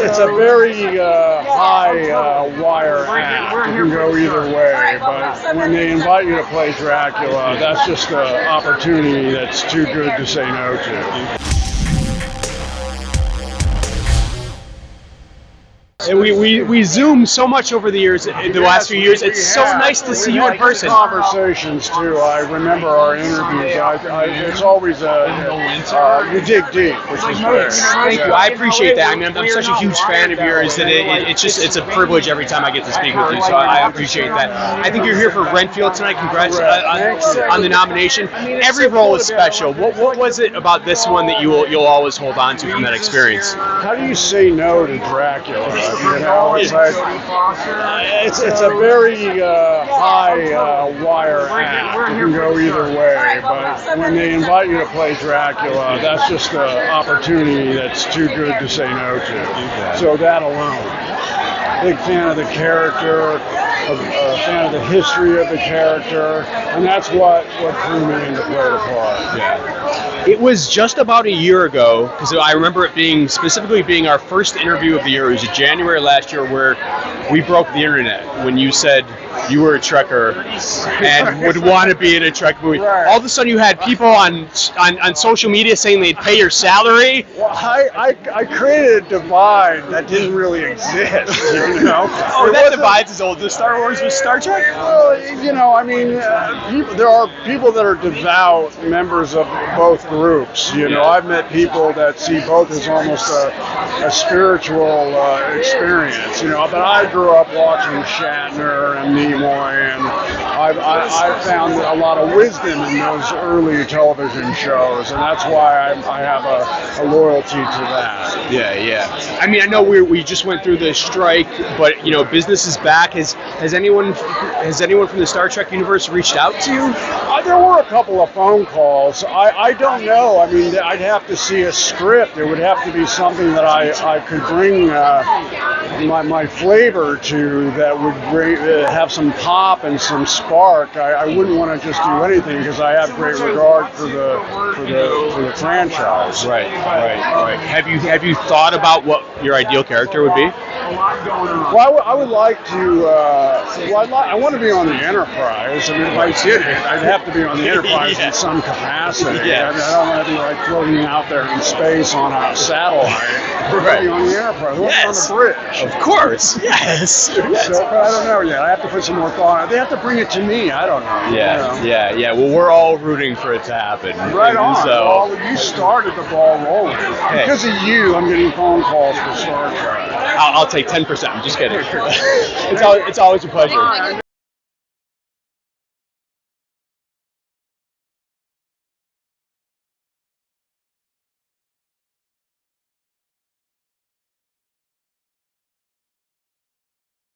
It's a very high wire act. You can go either way, but when they invite you to play Dracula, that's just an opportunity that's too good to say no to. And we Zoom so much over the years, the last few years. It's so nice to see you in person. Conversations too. I remember our interviews. It's always you dig deep, which is great. Thank you. I appreciate that. I mean, I'm such a huge fan of yours that it's a privilege every time I get to speak with you. So I appreciate that. I think you're here for Renfield tonight. Congrats on the nomination. Every role is special. What was it about this one that you'll always hold on to from that experience? How do you say no to Dracula? You know, it's like it's a very high wire act. You can go either way, but when they invite you to play Dracula, that's just an opportunity that's too good to say no to. So that alone. Big fan of the character, a fan of the history of the character, and that's what drew me into play the part. Yeah. It was just about a year ago, because I remember it specifically being our first interview of the year. It was in January last year where we broke the internet when you said you were a Trekker and would want to be in a Trek movie. Right. All of a sudden you had people on social media saying they'd pay your salary. Well, I created a divide that didn't really exist, you know? That divide's as old as Star Wars was Star Trek? Well, you know, I mean, there are people that are devout members of both groups, you know? I've met people that see both as almost a spiritual experience, you know? But I grew up watching Shatner and Nimoy, and I found a lot of wisdom in those early television shows, and that's why I have a loyalty to that. Yeah. I mean, I know we just went through the strike, but you know, business is back. Has anyone from the Star Trek universe reached out to you? There were a couple of phone calls. I don't know. I mean, I'd have to see a script. It would have to be something that I could bring my flavor to, that would have some pop and some spark. I wouldn't want to just do anything because I have great regard for the franchise. Right. Have you thought about what your ideal character would be? Well, I would like to. I want to be on the Enterprise. I mean, if I did it, I'd have to be on the Enterprise in some capacity. Yeah. I mean, I don't want to be like floating out there in space on a satellite. Right. Be on the Enterprise. Yes. On the bridge. Of course. Yes. So, but I don't know yet. I have to put some more thought. They have to bring it to me. I don't know. Yeah. Well, we're all rooting for it to happen. Right on. So, well, you started the ball rolling. Hey. Because of you, I'm getting phone calls for Star Trek. I'll take 10%. I'm just kidding. It's always a pleasure.